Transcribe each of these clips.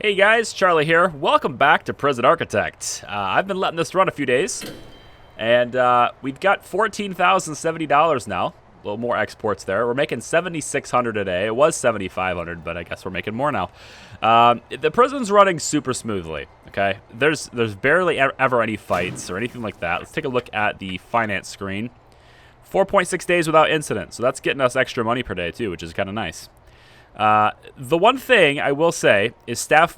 Hey guys, Charlie here. Welcome back to Prison Architect. I've been letting this run a few days, and we've got $14,070 now. A little more exports there. We're making $7,600 a day. It was $7,500, but I guess we're making more now. The prison's running super smoothly. Okay, there's barely ever any fights or anything like that. Let's take a look at the finance screen. 4.6 days without incident, so that's getting us extra money per day too, which is kind of nice. The one thing I will say is staff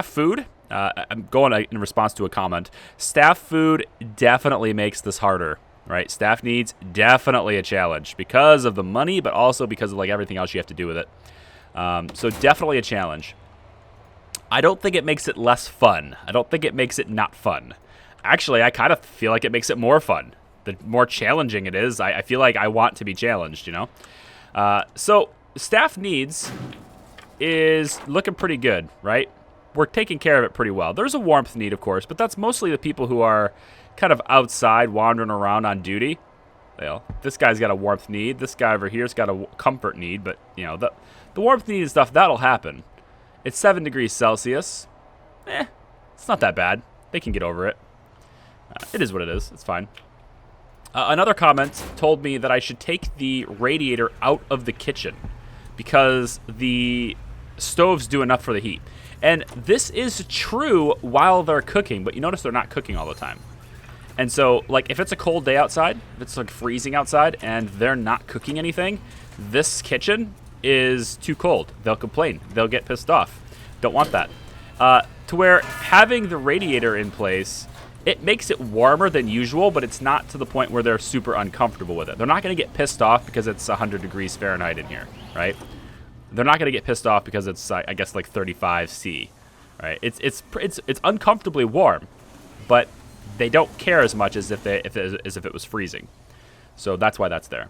food. I'm going in response to a comment. Staff food definitely makes this harder, right? Staff needs definitely a challenge because of the money, but also because of like everything else you have to do with it. So definitely a challenge. I don't think it makes it less fun. I don't think it makes it not fun. Actually, I kind of feel like it makes it more fun. The more challenging it is, I feel like I want to be challenged, you know? So staff needs is looking pretty good, right? We're taking care of it pretty well. There's a warmth need, of course, but that's mostly the people who are kind of outside wandering around on duty. Well, this guy's got a warmth need. This guy over here's got a comfort need, but, you know, the warmth need and stuff, that'll happen. It's 7 degrees Celsius. It's not that bad. They can get over it. It is what it is. It's fine. Another comment told me that I should take the radiator out of the kitchen because the stoves do enough for the heat. And this is true while they're cooking, but you notice they're not cooking all the time. And so, like, if it's a cold day outside, if it's like freezing outside and they're not cooking anything, this kitchen is too cold. They'll complain. They'll get pissed off. Don't want that. To where having the radiator in place, it makes it warmer than usual, but it's not to the point where they're super uncomfortable with it. They're not going to get pissed off because it's 100 degrees Fahrenheit in here, right? They're not going to get pissed off because it's, I guess, like 35 C, right? It's uncomfortably warm, but they don't care as much as if it was freezing. So that's why that's there.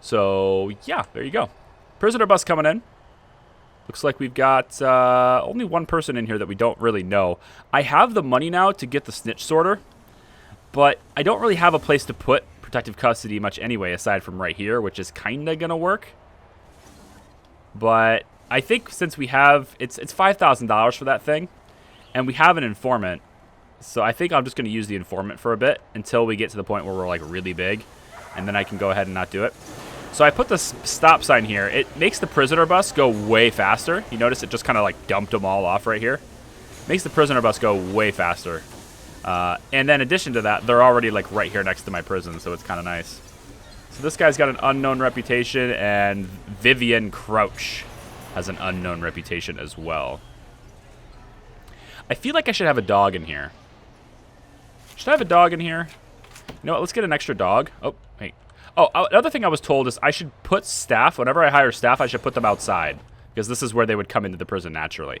So yeah, there you go. Prisoner bus coming in. Looks like we've got only one person in here that we don't really know. I have the money now to get the snitch sorter, but I don't really have a place to put protective custody much anyway, aside from right here, which is kind of going to work. But I think since we have, it's $5,000 for that thing, and we have an informant, so I think I'm just going to use the informant for a bit until we get to the point where we're like really big, and then I can go ahead and not do it. So I put the stop sign here. It makes the prisoner bus go way faster. You notice it just kind of like dumped them all off right here. Makes the prisoner bus go way faster. And then in addition to that, they're already like right here next to my prison, so it's kind of nice. So this guy's got an unknown reputation, and Vivian Crouch has an unknown reputation as well. I feel like I should have a dog in here. Should I have a dog in here? You know what, let's get an extra dog. Oh, wait. Oh, another thing I was told is I should put staff, whenever I hire staff, I should put them outside, because this is where they would come into the prison naturally.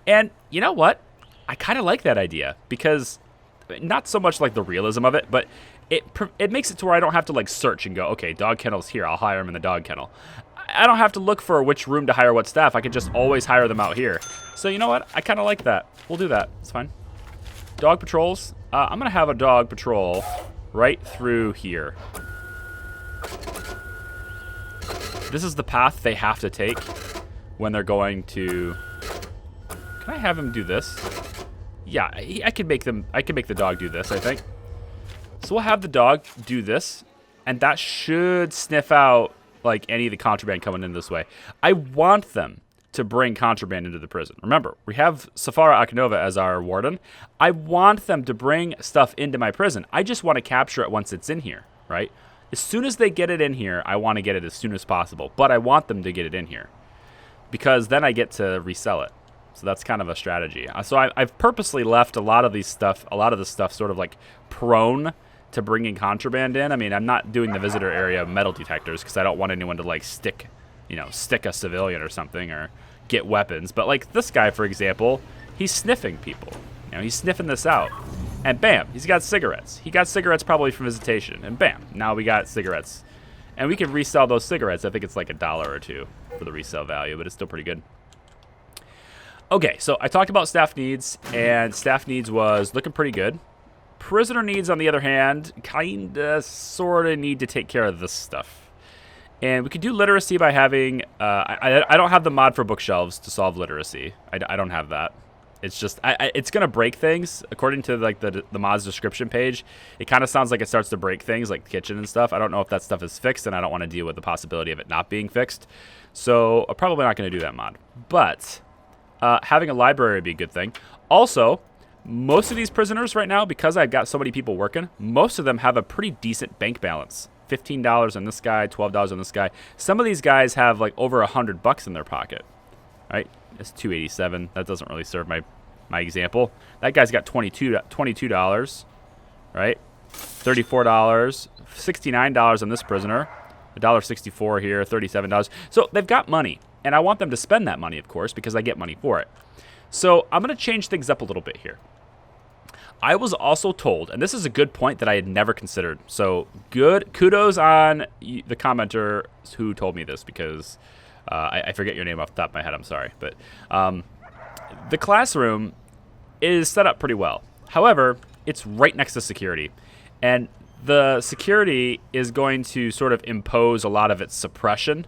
And you know what? I kind of like that idea, because not so much like the realism of it, but it makes it to where I don't have to like search and go, okay, dog kennel's here, I'll hire him in the dog kennel. I don't have to look for which room to hire what staff. I can just always hire them out here. So you know what? I kind of like that. We'll do that. It's fine. Dog patrols. I'm going to have a dog patrol right through here. This is the path they have to take when they're going to... Can I have him do this? Yeah, I can make the dog do this, I think. So we'll have the dog do this, and that should sniff out like any of the contraband coming in this way. I want them to bring contraband into the prison. Remember, we have Safara Akinova as our warden. I want them to bring stuff into my prison. I just want to capture it once it's in here, right? As soon as they get it in here, I want to get it as soon as possible, but I want them to get it in here because then I get to resell it. So that's kind of a strategy. So I've purposely left a lot of this stuff sort of like prone to bringing contraband in. I mean, I'm not doing the visitor area metal detectors because I don't want anyone to like stick a civilian or something or get weapons. But like this guy, for example, he's sniffing people. You know, he's sniffing this out. And bam, he's got cigarettes. He got cigarettes probably from visitation. And bam, now we got cigarettes. And we can resell those cigarettes. I think it's like $1 or $2 for the resale value, but it's still pretty good. Okay, so I talked about staff needs, and staff needs was looking pretty good. Prisoner needs, on the other hand, kinda, sorta need to take care of this stuff. And we could do literacy by having, I don't have the mod for bookshelves to solve literacy. I don't have that. It's just, it's going to break things. According to like the mod's description page, it kind of sounds like it starts to break things like the kitchen and stuff. I don't know if that stuff is fixed, and I don't want to deal with the possibility of it not being fixed. So I'm probably not going to do that mod. But having a library would be a good thing. Also, most of these prisoners right now, because I've got so many people working, most of them have a pretty decent bank balance. $15 on this guy, $12 on this guy. Some of these guys have like over $100 in their pocket, right? It's $287. That doesn't really serve my example. That guy's got $22, right? $34, $69 on this prisoner, $1.64 here, $37. So they've got money, and I want them to spend that money, of course, because I get money for it. So I'm going to change things up a little bit here. I was also told, and this is a good point that I had never considered. So good, kudos on the commenter who told me this, because I forget your name off the top of my head. I'm sorry, but the classroom is set up pretty well. However, it's right next to security, and the security is going to sort of impose a lot of its suppression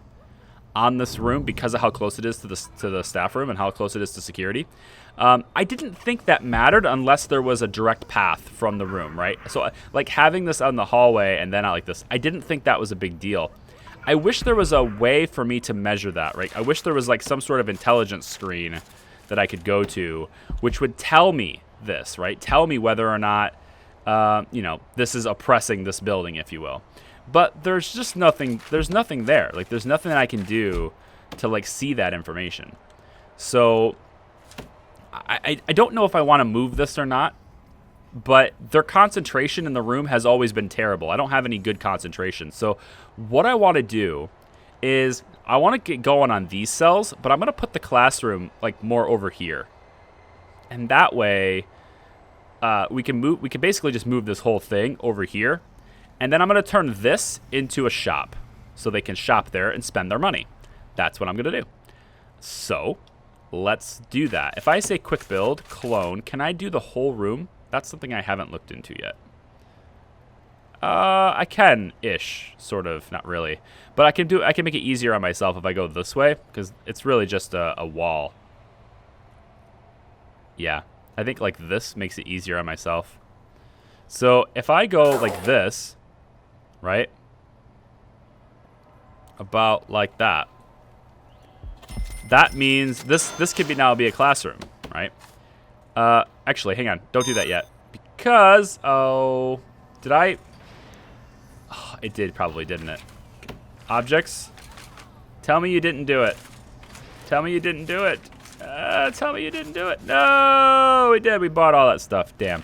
on this room because of how close it is to the staff room and how close it is to security. I didn't think that mattered unless there was a direct path from the room, right? So like having this out in the hallway and then out like this, I didn't think that was a big deal. I wish there was a way for me to measure that, right? I wish there was like some sort of intelligence screen that I could go to, which would tell me this, right? Tell me whether or not, this is oppressing this building, if you will. But there's just nothing, there's nothing there. Like there's nothing that I can do to like see that information. So I don't know if I want to move this or not, but their concentration in the room has always been terrible. I don't have any good concentration. So what I want to do is I want to get going on these cells, but I'm going to put the classroom like more over here. And that way we can basically just move this whole thing over here. And then I'm going to turn this into a shop so they can shop there and spend their money. That's what I'm going to do. So let's do that. If I say quick build, clone, can I do the whole room? That's something I haven't looked into yet. I can-ish, sort of, not really. But I can make it easier on myself if I go this way, because it's really just a wall. Yeah, I think like this makes it easier on myself. So if I go like this, right? About like that. That means this could now be a classroom, right? Actually, hang on. Don't do that yet. Because, did I? Oh, it did probably, didn't it? Objects? Tell me you didn't do it. Tell me you didn't do it. Tell me you didn't do it. No, we did. We bought all that stuff. Damn.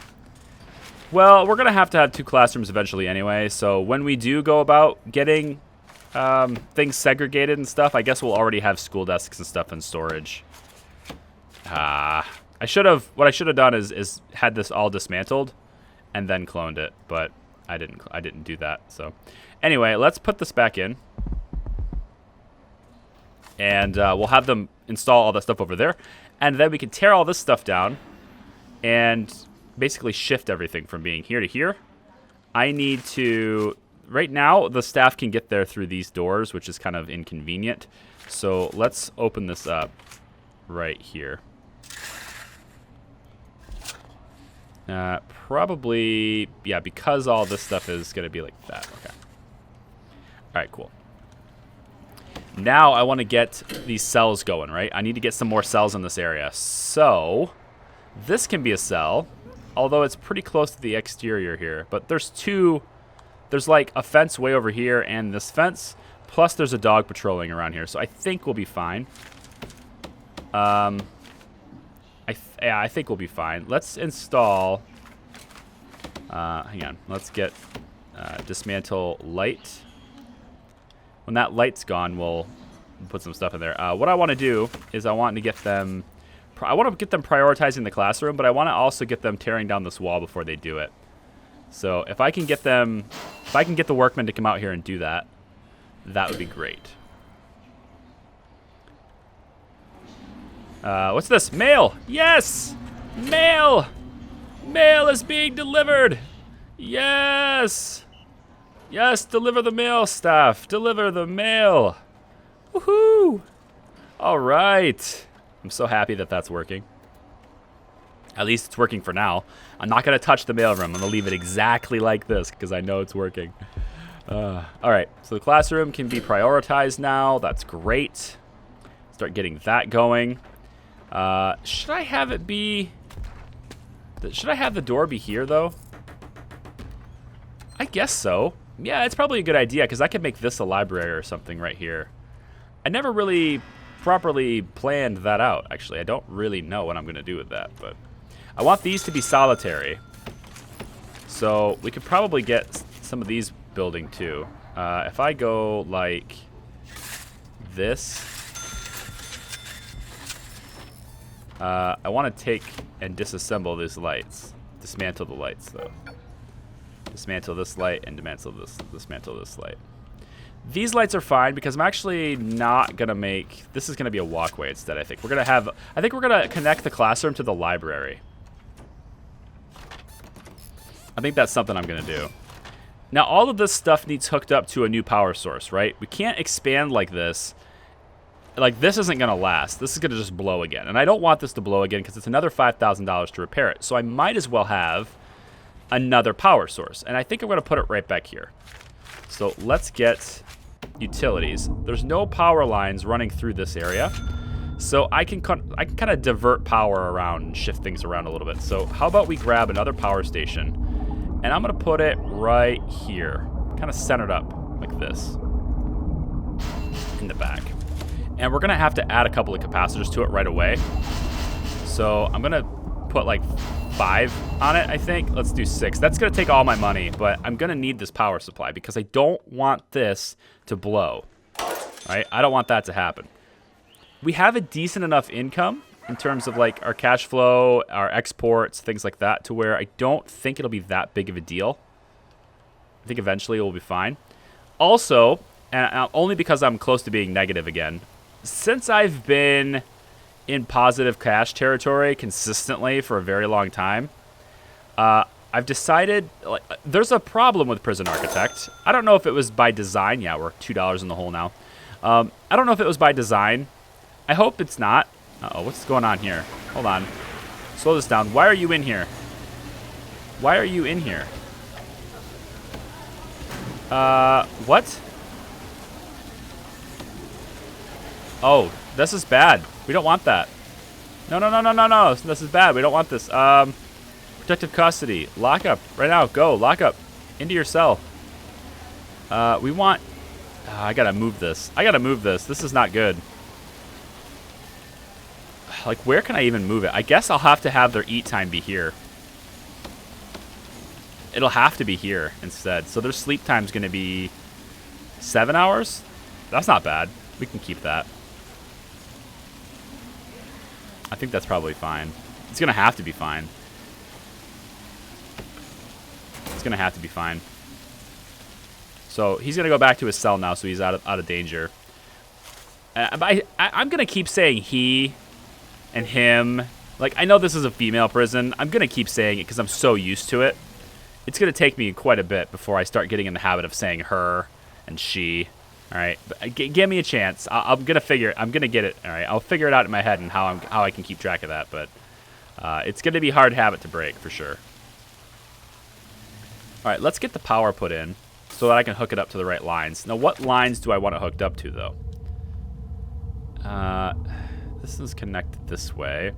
Well, we're going to have 2 classrooms eventually anyway, so when we do go about getting things segregated and stuff, I guess we'll already have school desks and stuff in storage. What I should have done is had this all dismantled and then cloned it, but I didn't do that. So anyway, let's put this back in. And we'll have them install all that stuff over there. And then we can tear all this stuff down and basically shift everything from being here to here. I need to, right now, the staff can get there through these doors, which is kind of inconvenient. So let's open this up right here. Probably, yeah, because all this stuff is going to be like that. Okay. All right, cool. Now I want to get these cells going, right? I need to get some more cells in this area. So this can be a cell, although it's pretty close to the exterior here. But there's like a fence way over here and this fence, plus there's a dog patrolling around here. So I think we'll be fine. I think we'll be fine. Let's install, hang on, let's get dismantle light. When that light's gone, we'll put some stuff in there. What I want to do is I want to get them prioritizing the classroom, but I want to also get them tearing down this wall before they do it. So if I can get the workmen to come out here and do that, that would be great. What's this? Mail! Yes! Mail! Mail is being delivered! Yes! Yes, deliver the mail, staff. Deliver the mail. Woohoo! All right. I'm so happy that that's working. At least it's working for now. I'm not going to touch the mailroom. I'm going to leave it exactly like this because I know it's working. All right. So the classroom can be prioritized now. That's great. Start getting that going. Should I have it be... Should I have the door be here, though? I guess so. Yeah, it's probably a good idea because I could make this a library or something right here. I never really properly planned that out, actually. I don't really know what I'm going to do with that, but I want these to be solitary. So we could probably get some of these building too. If I go like this, I want to take and disassemble these lights. Dismantle the lights, though. Dismantle this light and dismantle this light. These lights are fine because I'm actually not gonna make. This is gonna be a walkway instead. I think we're gonna connect the classroom to the library. I think that's something I'm gonna do. Now all of this stuff needs hooked up to a new power source, right? We can't expand like this. Like this isn't gonna last. This is gonna just blow again, and I don't want this to blow again because it's another $5,000 to repair it. So I might as well have another power source, and I think I'm gonna put it right back here. So let's get utilities. There's no power lines running through this area, so I can kind of divert power around and shift things around a little bit. So how about we grab another power station, and I'm gonna put it right here, kind of centered up like this in the back. And we're gonna have to add a couple of capacitors to it right away. So I'm gonna put like 5 on it, I think. Let's do 6. That's gonna take all my money, but I'm gonna need this power supply because I don't want this to blow. Right? I don't want that to happen. We have a decent enough income in terms of like our cash flow, our exports, things like that, to where I don't think it'll be that big of a deal. I think eventually it will be fine. Also, and only because I'm close to being negative again, since I've been in positive cash territory consistently for a very long time, I've decided, like, there's a problem with Prison Architect. I don't know if it was by design. Yeah, we're $2 in the hole now. I don't know if it was by design. I hope it's not. Uh-oh, what's going on here? Hold on. Slow this down. Why are you in here? Why are you in here? What? Oh, this is bad. We don't want that. No, no, no, no, no, no. This is bad. We don't want this. Protective custody. Lock up. Right now. Go. Lock up. Into your cell. We want... I gotta move this. I gotta move this. This is not good. Like, where can I even move it? I guess I'll have to have their eat time be here. It'll have to be here instead. So their sleep time's gonna be 7 hours? That's not bad. We can keep that. I think that's probably fine. It's gonna have to be fine. It's gonna have to be fine. So he's gonna go back to his cell now, so he's out of danger. But I'm gonna keep saying he and him. Like, I know this is a female prison. I'm gonna keep saying it because I'm so used to it. It's gonna take me quite a bit before I start getting in the habit of saying her and she. All right, but give me a chance. I'm gonna get it. All right, I'll figure it out in my head and how I can keep track of that. But it's gonna be a hard habit to break for sure. All right, let's get the power put in so that I can hook it up to the right lines. Now, what lines do I want it hooked up to, though? This is connected this way.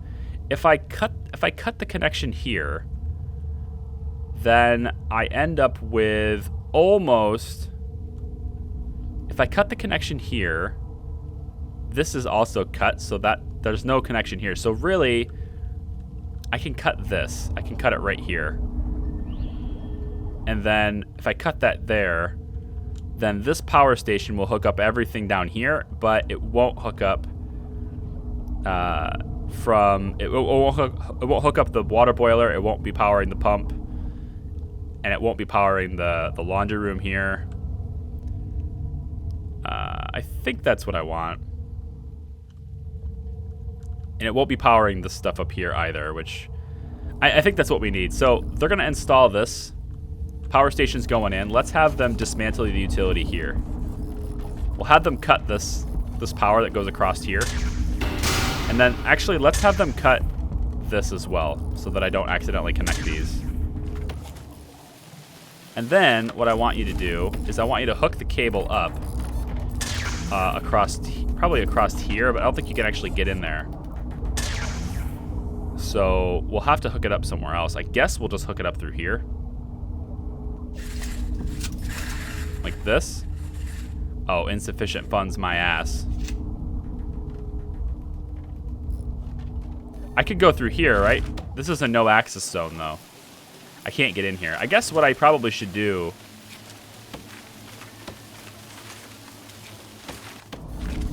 If I cut the connection here, then I end up with almost... If I cut the connection here, this is also cut, so that there's no connection here. So really, I can cut this. I can cut it right here. And then if I cut that there, then this power station will hook up everything down here, but it won't hook up it won't hook up the water boiler. It won't be powering the pump, and it won't be powering the laundry room here. I think that's what I want. And it won't be powering the stuff up here either, which I think that's what we need. So they're going to install this. Power station's going in. Let's have them dismantle the utility here. We'll have them cut this power that goes across here. And then, actually, let's have them cut this as well, so that I don't accidentally connect these. And then, what I want you to do is I want you to hook the cable up probably across here, but I don't think you can actually get in there. So, we'll have to hook it up somewhere else. I guess we'll just hook it up through here. Like this. Oh, insufficient funds, my ass. I could go through here, right? This is a no access zone, though. I can't get in here. I guess what I probably should do...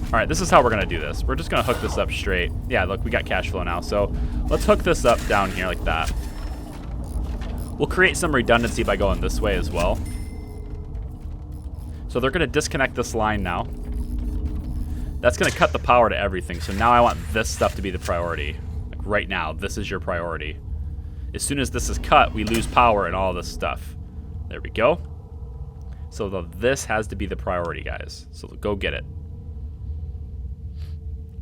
Alright, this is how we're going to do this. We're just going to hook this up straight. Yeah, look, we got cash flow now. So let's hook this up down here like that. We'll create some redundancy by going this way as well. So they're going to disconnect this line now. That's going to cut the power to everything. So now I want this stuff to be the priority. Like right now, this is your priority. As soon as this is cut, we lose power and all this stuff. There we go. So this has to be the priority, guys. So go get it.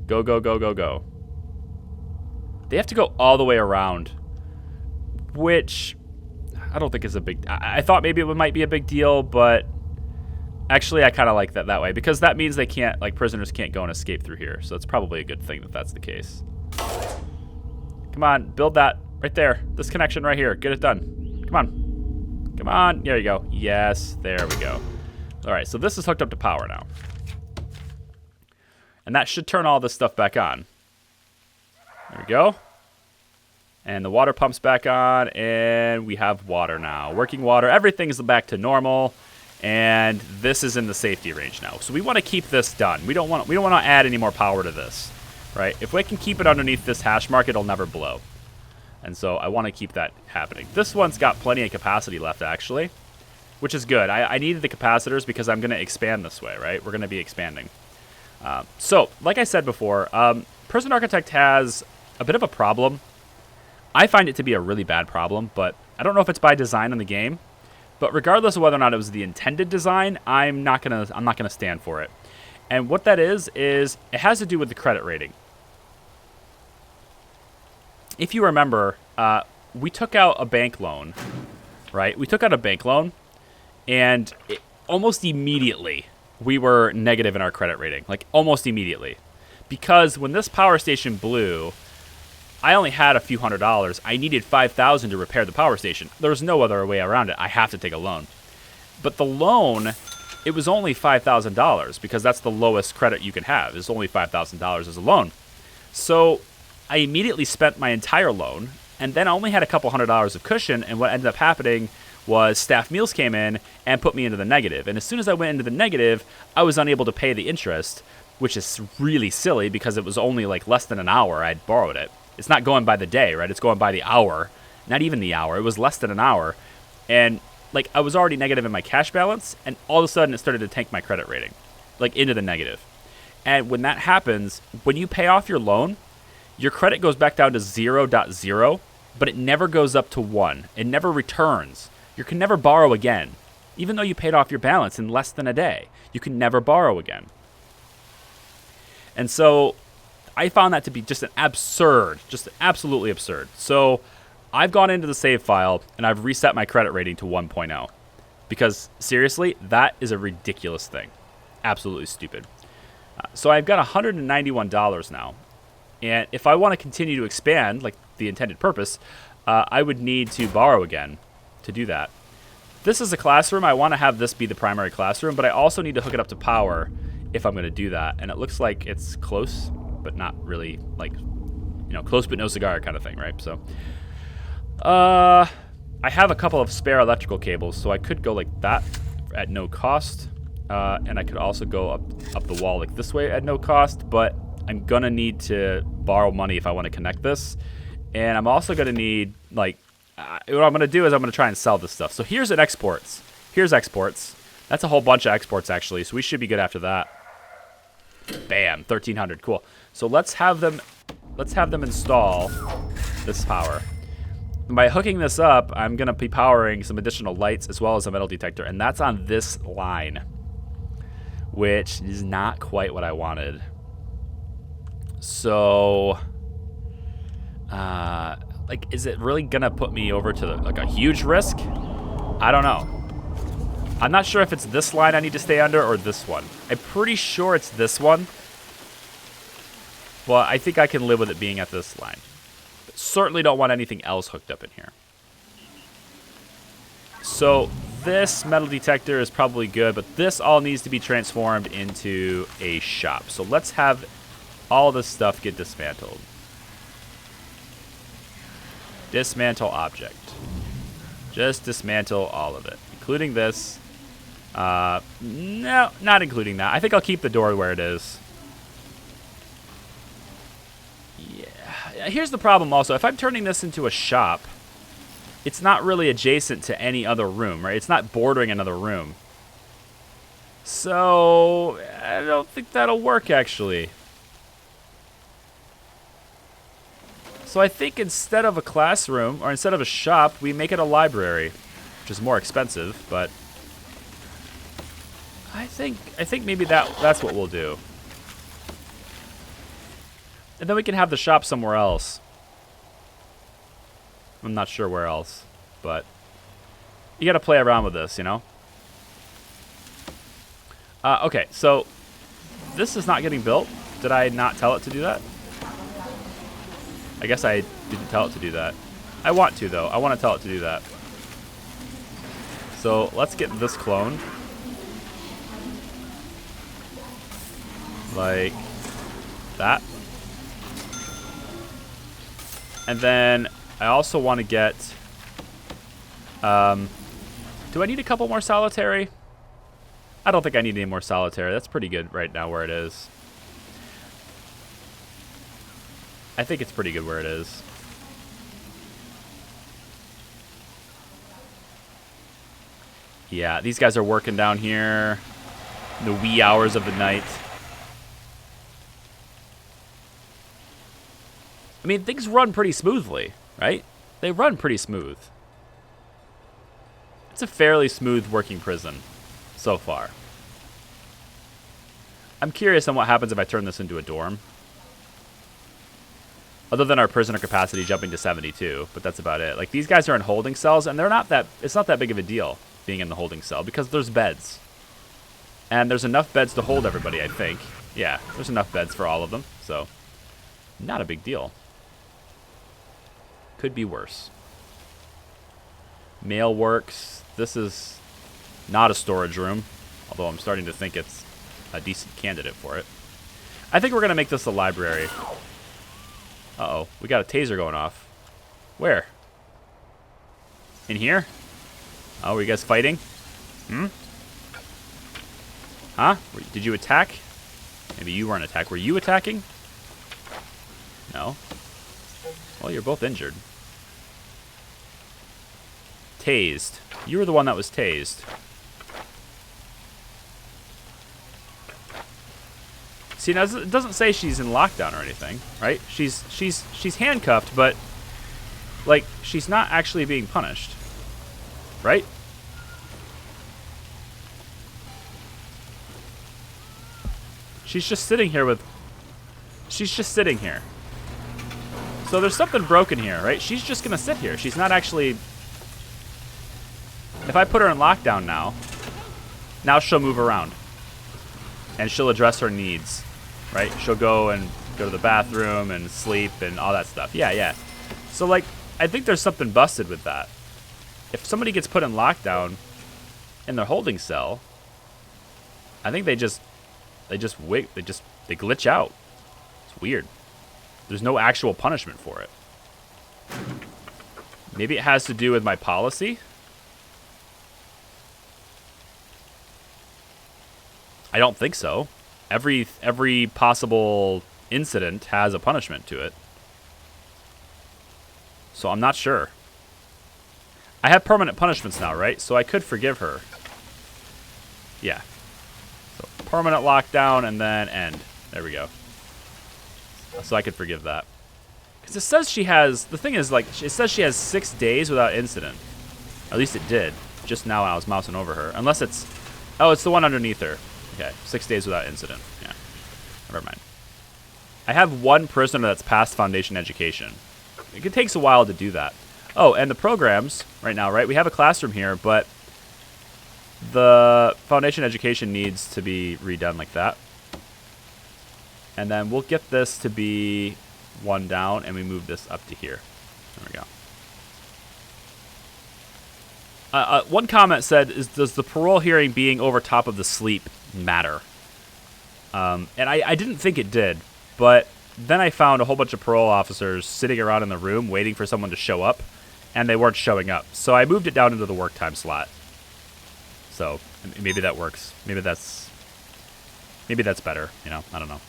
Go, go, go, go, go. They have to go all the way around, which I don't think is a big... I thought maybe it might be a big deal, but actually I kind of like that way, because that means they can't, like, prisoners can't go and escape through here. So it's probably a good thing that that's the case. Come on, build that right there. This connection right here. Get it done. Come on. Come on. There you go. Yes, there we go. All right, so this is hooked up to power now. And that should turn all this stuff back on. There we go. And the water pump's back on, and we have water now. Working water. Everything's back to normal. And this is in the safety range now. So we want to keep this done. We don't want to add any more power to this, right? If we can keep it underneath this hash mark, it'll never blow. And so I want to keep that happening. This one's got plenty of capacity left, actually, which is good. I needed the capacitors because I'm going to expand this way, right? We're going to be expanding. So, like I said before, Prison Architect has a bit of a problem. I find it to be a really bad problem, but I don't know if it's by design in the game. But regardless of whether or not it was the intended design, I'm not gonna stand for it. And what that is it has to do with the credit rating. If you remember, we took out a bank loan, right? We took out a bank loan, and almost immediately we were negative in our credit rating, like almost immediately, because when this power station blew, I only had a few $100s. I needed $5,000 to repair the power station. There was no other way around it. I have to take a loan. But the loan, it was only $5,000 because that's the lowest credit you can have. It's only $5,000 as a loan. So I immediately spent my entire loan, and then I only had a couple $100s of cushion, and what ended up happening was staff meals came in and put me into the negative. And as soon as I went into the negative, I was unable to pay the interest, which is really silly because it was only like less than an hour I'd borrowed it. It's not going by the day, right? It's going by the hour. Not even the hour. It was less than an hour. And like I was already negative in my cash balance, and all of a sudden it started to tank my credit rating, like into the negative. And when that happens, when you pay off your loan, your credit goes back down to 0.0, but it never goes up to 1. It never returns. You can never borrow again. Even though you paid off your balance in less than a day, you can never borrow again. And so I found that to be just absolutely absurd. So I've gone into the save file and I've reset my credit rating to 1.0 because seriously, that is a ridiculous thing. Absolutely stupid. So I've got $191 now. And if I want to continue to expand, like the intended purpose, I would need to borrow again to do that. This is a classroom. I want to have this be the primary classroom, but I also need to hook it up to power if I'm going to do that. And it looks like it's close, but not really, like, you know, close but no cigar kind of thing, right? So I have a couple of spare electrical cables, so I could go like that at no cost. And I could also go up the wall like this way at no cost, but I'm going to need to borrow money if I want to connect this. And I'm also going to need, like, what I'm going to do is I'm going to try and sell this stuff. So here's an exports. Here's exports. That's a whole bunch of exports, actually, so we should be good after that. Bam, 1,300, cool. So let's have them install this power. by hooking this up, I'm going to be powering some additional lights as well as a metal detector, and that's on this line, which is not quite what I wanted. So, like, is it really going to put me over to, like, a huge risk? I don't know. I'm not sure if it's this line I need to stay under or this one. I'm pretty sure it's this one. But I think I can live with it being at this line. But certainly don't want anything else hooked up in here. So this metal detector is probably good, but this all needs to be transformed into a shop. So let's have all this stuff get dismantled. Dismantle object. Just dismantle all of it, including this. No, not including that. I think I'll keep the door where it is. Yeah. Here's the problem also. If I'm turning this into a shop, it's not really adjacent to any other room, right? It's not bordering another room. So, I don't think that'll work, actually. So I think instead of a classroom, or instead of a shop, we make it a library, which is more expensive, but I think maybe that's what we'll do. And then we can have the shop somewhere else. I'm not sure where else, but you got to play around with this, you know? Okay, so this is not getting built. Did I not tell it to do that? I guess I didn't tell it to do that. I want to, though. I want to tell it to do that. So let's get this clone. Like that. And then I also want to get... do I need a couple more solitary? I don't think I need any more solitary. That's pretty good right now where it is. I think it's pretty good where it is. Yeah, these guys are working down here in the wee hours of the night. I mean, things run pretty smoothly, right? They run pretty smooth. It's a fairly smooth working prison so far. I'm curious on what happens if I turn this into a dorm. Other than our prisoner capacity jumping to 72, but that's about it. Like, these guys are in holding cells, and they're not that... It's not that big of a deal being in the holding cell because there's beds. And there's enough beds to hold everybody, I think. Yeah, there's enough beds for all of them, so not a big deal. Could be worse. Mail works. This is not a storage room, although I'm starting to think it's a decent candidate for it. I think we're going to make this a library. Uh-oh, we got a taser going off. Where? In here? Oh, were you guys fighting? Hmm? Huh? Did you attack? Maybe you weren't attacked. Were you attacking? No. Well, you're both injured. Tased. You were the one that was tased. See, now it doesn't say she's in lockdown or anything, right? She's handcuffed, but like she's not actually being punished, right? She's just sitting here with. She's just sitting here. So there's something broken here, right? She's just gonna sit here. She's not actually. If I put her in lockdown now she'll move around. And she'll address her needs, right? She'll go to the bathroom and sleep and all that stuff. Yeah. So, like, I think there's something busted with that. If somebody gets put in lockdown in their holding cell, I think they glitch out. It's weird. There's no actual punishment for it. Maybe it has to do with my policy. I don't think so. Every possible incident has a punishment to it. So I'm not sure. I have permanent punishments now, right? So I could forgive her. Yeah. So permanent lockdown and then end. There we go. So I could forgive that. Because it says she has, the thing is, like, it says she has 6 days without incident. At least it did, just now when I was mousing over her. Unless it's, oh, it's the one underneath her. Okay, 6 days without incident. Yeah, never mind. I have one prisoner that's passed foundation education. It takes a while to do that. Oh, and the programs right now, right? We have a classroom here, but the foundation education needs to be redone like that. And then we'll get this to be 1 down, and we move this up to here. There we go. One comment said, does the parole hearing being over top of the sleep matter? And I didn't think it did, but then I found a whole bunch of parole officers sitting around in the room waiting for someone to show up, and they weren't showing up. So I moved it down into the work time slot. So maybe that works. Maybe that's better. You know, I don't know.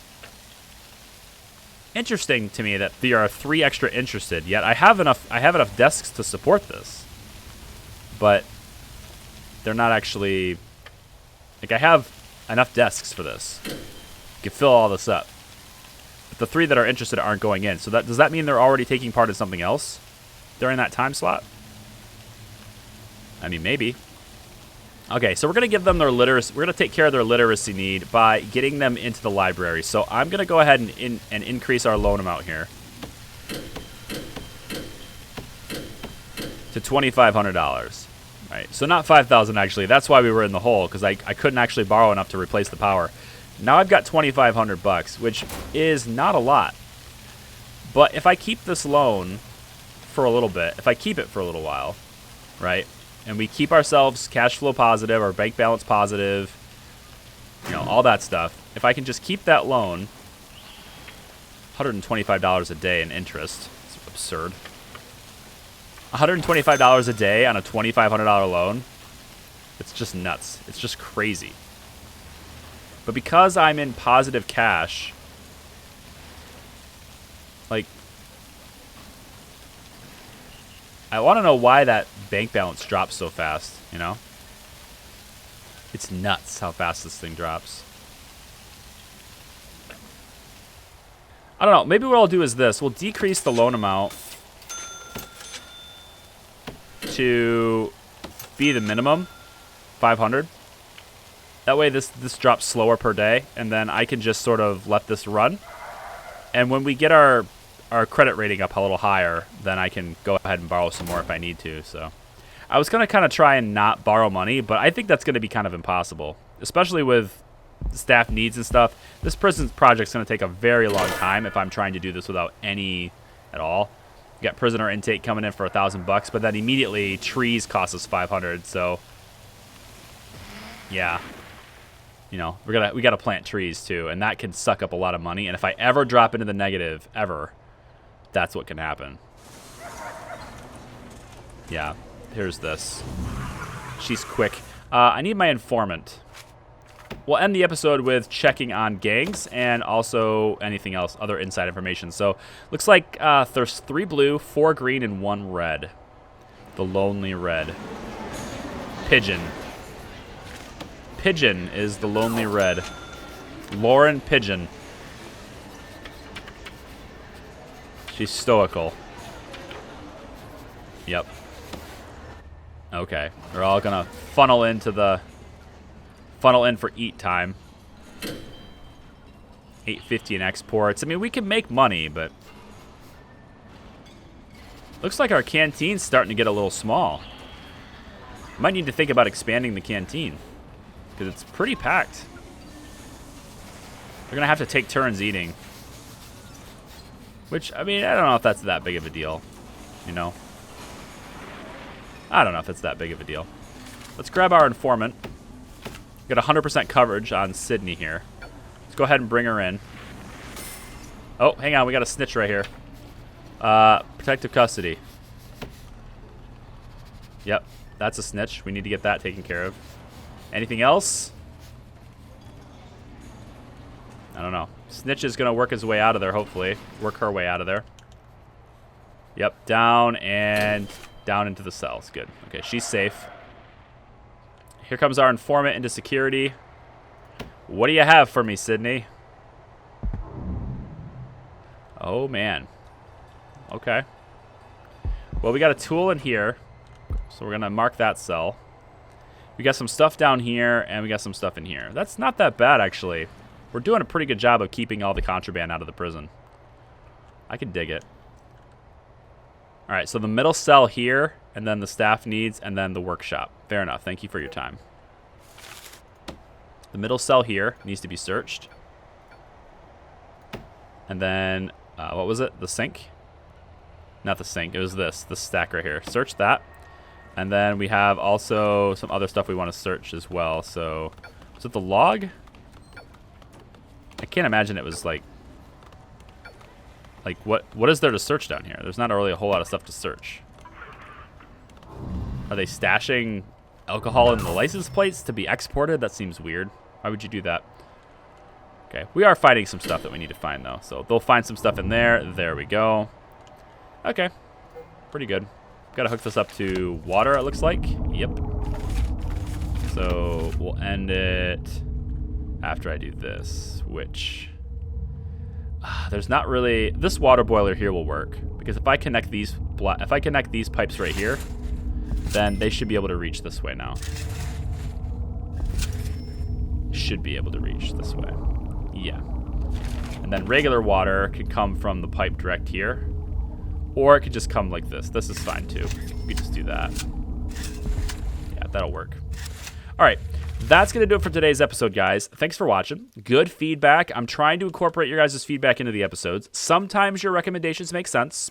Interesting to me that there are 3 extra interested. Yet I have enough desks to support this, but they're not actually. Like, I have enough desks for this. You can fill all this up. But the 3 that are interested aren't going in. So does that mean they're already taking part in something else during that time slot? I mean, maybe. Okay, so we're going to give them their literacy. We're going to take care of their literacy need by getting them into the library. So I'm going to go ahead and increase our loan amount here to $2,500. Right, so not $5,000 actually. That's why we were in the hole, because I couldn't actually borrow enough to replace the power. Now I've got $2,500, which is not a lot. But if I keep this loan for a little bit, if I keep it for a little while, right? And we keep ourselves cash flow positive, our bank balance positive, you know, all that stuff. If I can just keep that loan, $125 a day in interest. It's absurd. $125 a day on a $2,500 loan. It's just nuts. It's just crazy. But because I'm in positive cash, like, I want to know why that bank balance drops so fast, you know? It's nuts how fast this thing drops. I don't know. Maybe what I'll do is this. We'll decrease the loan amount to be the minimum, 500. That way this drops slower per day, and then I can just sort of let this run. And when we get our credit rating up a little higher, then I can go ahead and borrow some more if I need to. So I was going to kind of try and not borrow money, but I think that's going to be kind of impossible, especially with staff needs and stuff. This prison project's going to take a very long time if I'm trying to do this without any at all. We got prisoner intake coming in for $1,000, but then immediately trees cost us 500. So yeah, you know, we got to plant trees too, and that can suck up a lot of money. And if I ever drop into the negative ever, that's what can happen. Yeah, here's this. She's quick. I need my informant. We'll end the episode with checking on gangs and also anything else, other inside information. So looks like there's 3 blue, 4 green, and 1 red. The Lonely Red. Pigeon. Pigeon is the Lonely Red. Lauren Pigeon. She's stoical. Yep. Okay. We're all gonna funnel in for eat time. $8.50 in exports. I mean, we can make money, but looks like our canteen's starting to get a little small. Might need to think about expanding the canteen because it's pretty packed. We're gonna have to take turns eating. Which, I mean, I don't know if that's that big of a deal, you know? I don't know if it's that big of a deal. Let's grab our informant. Got 100% coverage on Sydney here. Let's go ahead and bring her in. Oh, hang on, we got a snitch right here. Protective custody. Yep, that's a snitch. We need to get that taken care of. Anything else? I don't know. Snitch is going to work his way out of there, hopefully. Work her way out of there. Yep, down and down into the cells. Good. Okay, she's safe. Here comes our informant into security. What do you have for me, Sydney? Oh, man. Okay. Well, we got a tool in here, so we're going to mark that cell. We got some stuff down here, and we got some stuff in here. That's not that bad, actually. We're doing a pretty good job of keeping all the contraband out of the prison. I can dig it. All right, so the middle cell here, and then the staff needs, and then the workshop. Fair enough. Thank you for your time. The middle cell here needs to be searched. And then, what was it? The sink? Not the sink. It was this stack right here. Search that. And then we have also some other stuff we want to search as well. So, is it the log? I can't imagine it was like what is there to search down here? There's not really a whole lot of stuff to search. Are they stashing alcohol in the license plates to be exported? That seems weird. Why would you do that? Okay, we are finding some stuff that we need to find, though. So they'll find some stuff in there. There we go. Okay, pretty good. Got to hook this up to water, it looks like. Yep. So we'll end it after I do this, which... there's not really... This water boiler here will work, because if I connect these pipes right here, then they should be able to reach this way now. Should be able to reach this way. Yeah. And then regular water could come from the pipe direct here, or it could just come like this. This is fine too. We could just do that. Yeah, that'll work. All right. That's going to do it for today's episode, guys. Thanks for watching. Good feedback. I'm trying to incorporate your guys' feedback into the episodes. Sometimes your recommendations make sense.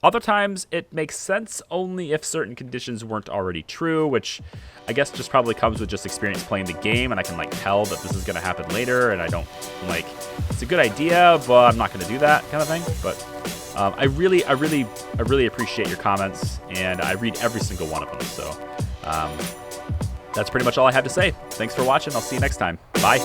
Other times it makes sense only if certain conditions weren't already true, which I guess just probably comes with just experience playing the game, and I can like tell that this is going to happen later, and I don't like, it's a good idea, but I'm not going to do that kind of thing. But I really appreciate your comments, and I read every single one of them. So that's pretty much all I have to say. Thanks for watching. I'll see you next time. Bye.